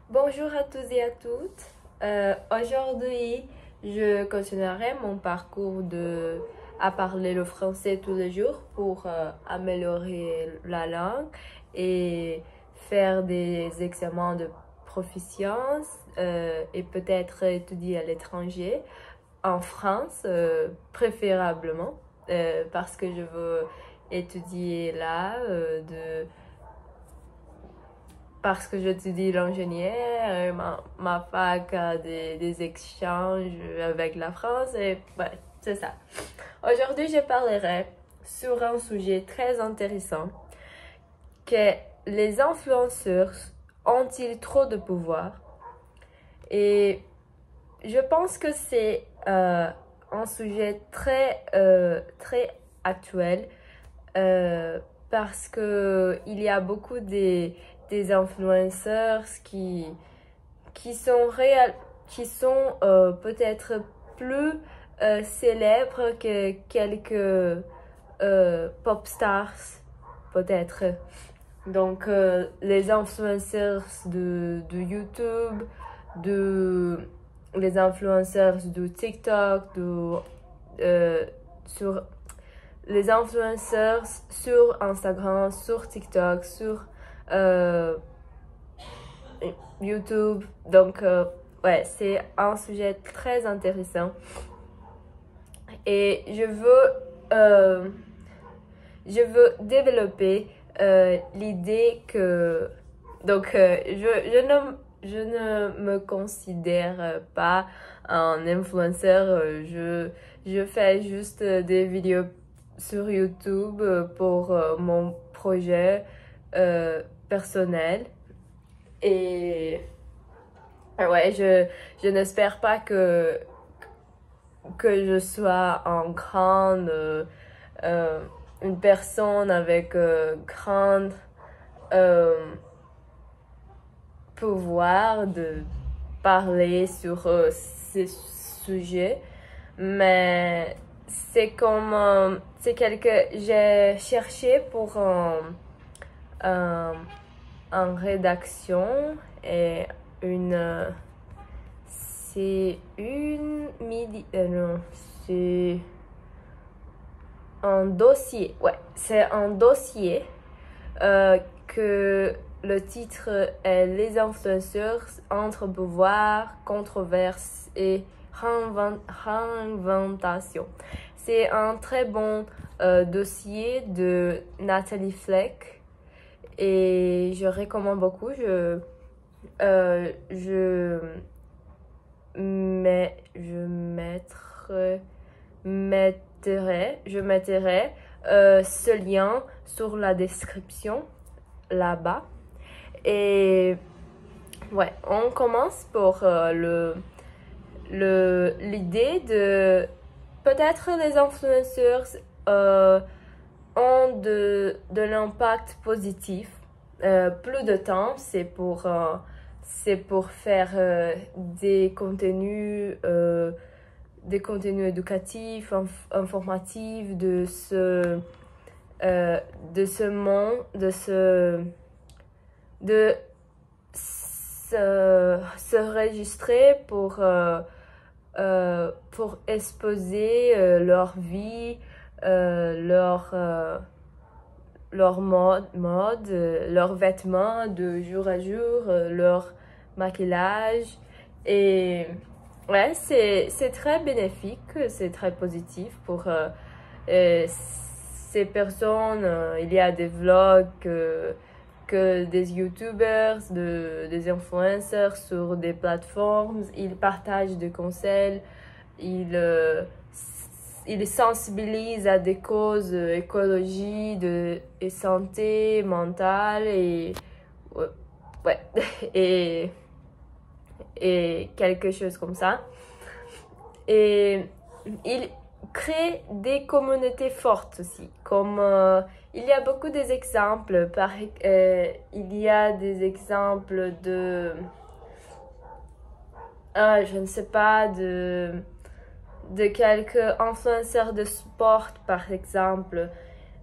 Bonjour à tous et à toutes. Aujourd'hui, je continuerai mon parcours à parler le français tous les jours pour améliorer la langue et faire des examens de proficience et peut-être étudier à l'étranger, en France préférablement, parce que je veux étudier là parce que j'étudie l'ingénieur, ma fac a des échanges avec la France et ouais, c'est ça. Aujourd'hui, je parlerai sur un sujet très intéressant que les influenceurs ont-ils trop de pouvoir? Et je pense que c'est un sujet très actuel parce que il y a beaucoup des influenceurs qui sont peut-être plus célèbres que quelques pop stars, peut-être. Donc, les influenceurs de YouTube, les influenceurs de TikTok, sur les influenceurs sur Instagram, sur TikTok, sur euh, YouTube. Donc, ouais, c'est un sujet très intéressant. Et je veux développer l'idée que... Donc, je ne me considère pas un influenceur. Je fais juste des vidéos sur YouTube pour mon projet personnel. Et ouais, je n'espère pas que je sois en grande, une personne avec grand pouvoir de parler sur ces sujets. Mais c'est quelque, j'ai cherché pour en rédaction et c'est une non, c'est un dossier, ouais, c'est un dossier que le titre est Les influenceurs entre pouvoir, controverse et réinventation. C'est un très bon dossier de Nathalie Fleck et je recommande beaucoup. Je mettrai ce lien sur la description là-bas. Et ouais, on commence pour l'idée de peut-être les influenceurs ont de l'impact positif. Plus de temps, c'est pour faire des contenus éducatifs, informatifs de ce monde, de se registrer pour exposer leur vie, leur mode, leurs vêtements de jour à jour, leur maquillage. Et ouais, c'est très bénéfique, c'est très positif pour ces personnes. Il y a des vlogs que des YouTubers, des influenceurs sur des plateformes. Ils partagent des conseils, ils sensibilisent à des causes écologie et santé mentale et ouais, ouais, et quelque chose comme ça. Et il crée des communautés fortes aussi. Comme il y a beaucoup d'exemples. Il y a des exemples je ne sais pas, de quelques influenceurs de sport, par exemple.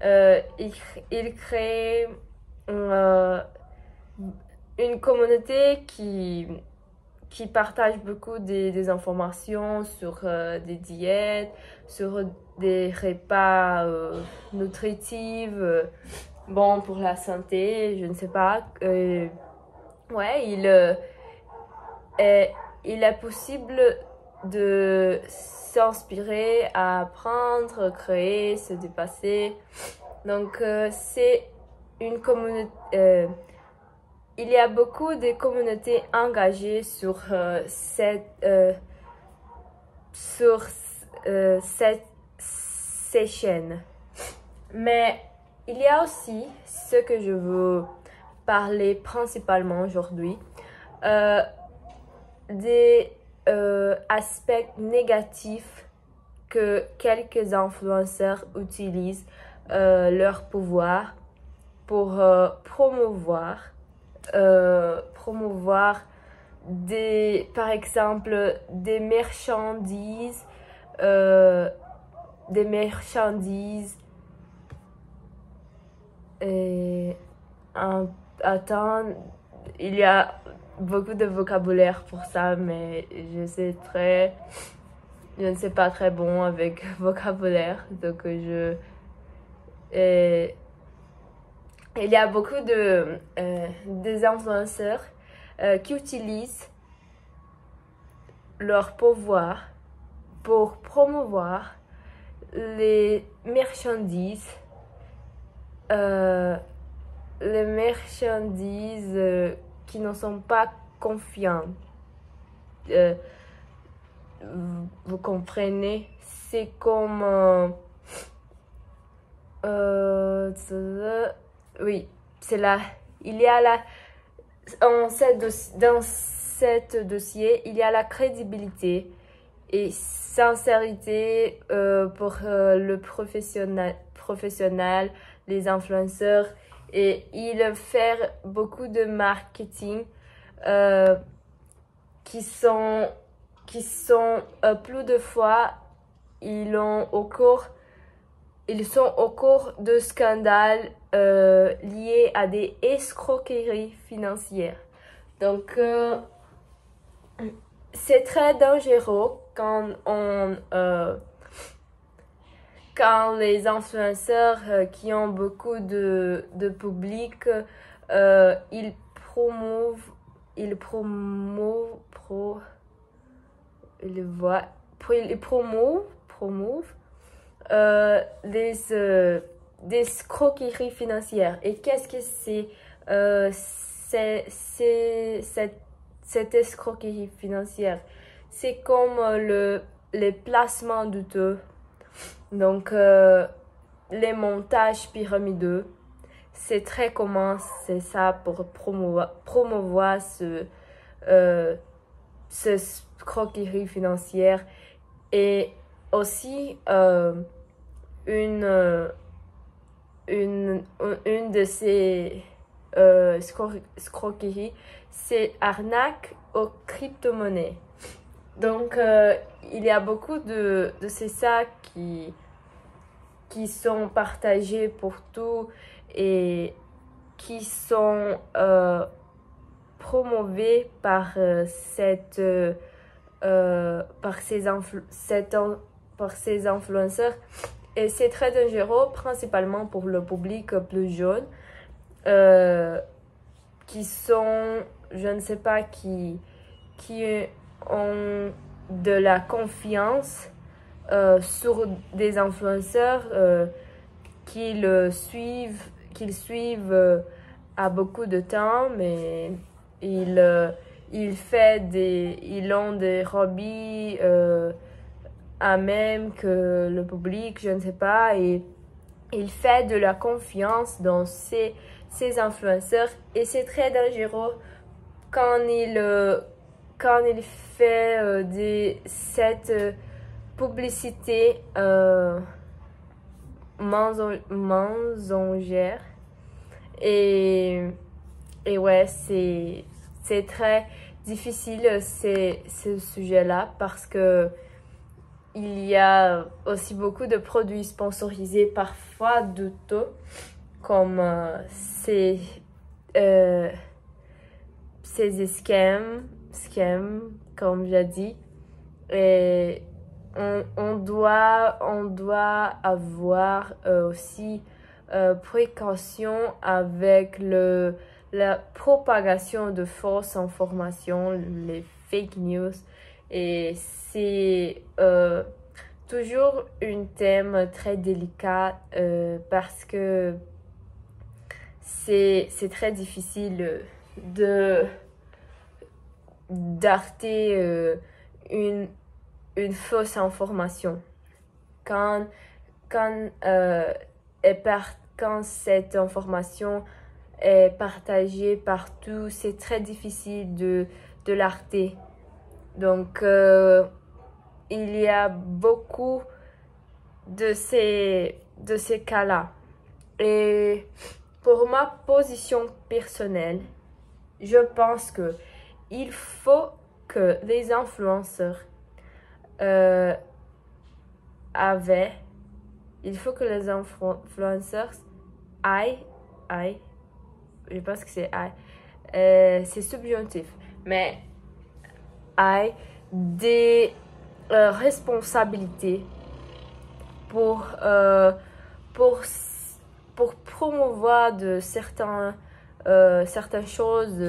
Ils créent une communauté qui partage beaucoup des informations sur des diètes, sur des repas nutritifs, bons pour la santé, je ne sais pas. Ouais, il est possible de s'inspirer, à apprendre, créer, se dépasser. Donc, c'est une communauté. Il y a beaucoup de communautés engagées sur ces chaînes. Mais il y a aussi ce que je veux parler principalement aujourd'hui, des aspects négatifs que quelques influenceurs utilisent leur pouvoir pour promouvoir par exemple des marchandises et attends, il y a beaucoup de vocabulaire pour ça, mais je ne sais pas très bon avec vocabulaire, donc il y a beaucoup des influenceurs qui utilisent leur pouvoir pour promouvoir les marchandises qui ne sont pas confiantes. Vous comprenez? C'est comme... oui, c'est là. Il y a dans ce dossier, il y a la crédibilité et sincérité pour le professionnel, les influenceurs, et ils font beaucoup de marketing qui sont plus de fois ils sont au cours de scandales liés à des escroqueries financières. Donc, c'est très dangereux quand les influenceurs qui ont beaucoup de public, ils promouvent des escroqueries financières. Et qu'est-ce que c'est cette escroquerie financière? C'est comme les placements douteux, donc les montages pyramidaux. C'est très commun, c'est ça, pour promouvoir ce escroquerie financière. Et aussi, une de ces escroqueries, c'est arnaque aux crypto-monnaies. Donc, il y a beaucoup de ces sacs qui sont partagés pour tout et qui sont promouvés par ces influenceurs. Et c'est très dangereux, principalement pour le public plus jeune, qui sont, je ne sais pas, qui ont de la confiance sur des influenceurs qu'ils suivent à beaucoup de temps, mais ils ont des hobbies à même que le public, je ne sais pas, et il fait de la confiance dans ces influenceurs, et c'est très dangereux quand il fait cette publicité mensongère. Et ouais, c'est très difficile ce sujet-là, parce que il y a aussi beaucoup de produits sponsorisés, parfois douteux, comme ces scams, comme j'ai dit. Et on doit avoir aussi précaution avec la propagation de fausses informations, les fake news. Et c'est toujours un thème très délicat parce que c'est très difficile d'arrêter une fausse information. Quand cette information est partagée partout, c'est très difficile de l'arrêter. Donc, il y a beaucoup de ces cas-là. Et pour ma position personnelle, je pense que il faut que les influenceurs je pense que c'est c'est subjonctif, mais aient des responsabilités pour promouvoir certaines choses.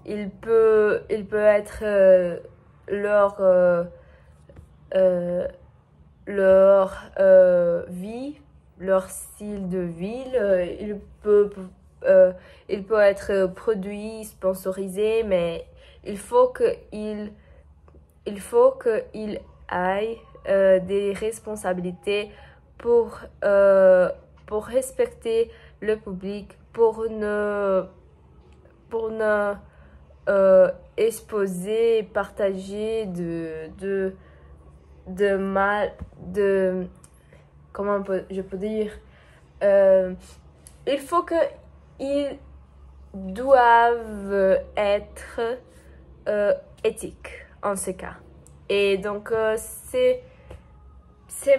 Il peut être leur vie, leur style de vie. Il peut être produit, sponsorisé, mais il faut qu'il aille des responsabilités pour respecter le public, pour ne exposer, partager comment je peux dire, il faut qu'ils doivent être éthiques en ce cas. Et donc c'est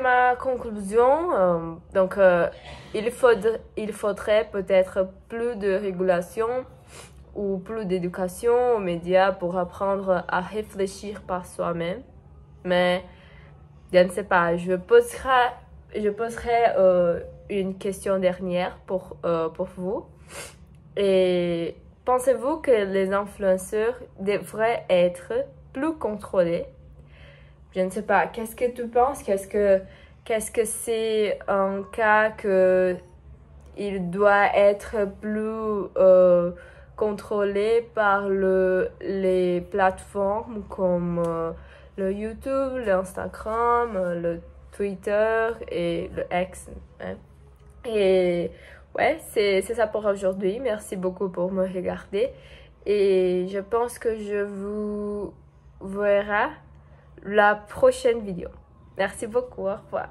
ma conclusion. Donc il faudrait peut-être plus de régulation ou plus d'éducation aux médias pour apprendre à réfléchir par soi-même. Mais je ne sais pas, je poserai une question dernière pour vous. Et pensez-vous que les influenceurs devraient être plus contrôlés? Je ne sais pas, qu'est-ce que tu penses? Qu'est-ce que c'est un cas que il doit être plus contrôlé par les plateformes comme le YouTube, l'Instagram, le Twitter et le X. Hein? Et ouais, c'est ça pour aujourd'hui. Merci beaucoup pour me regarder. Et je pense que je vous verrai la prochaine vidéo. Merci beaucoup. Au revoir.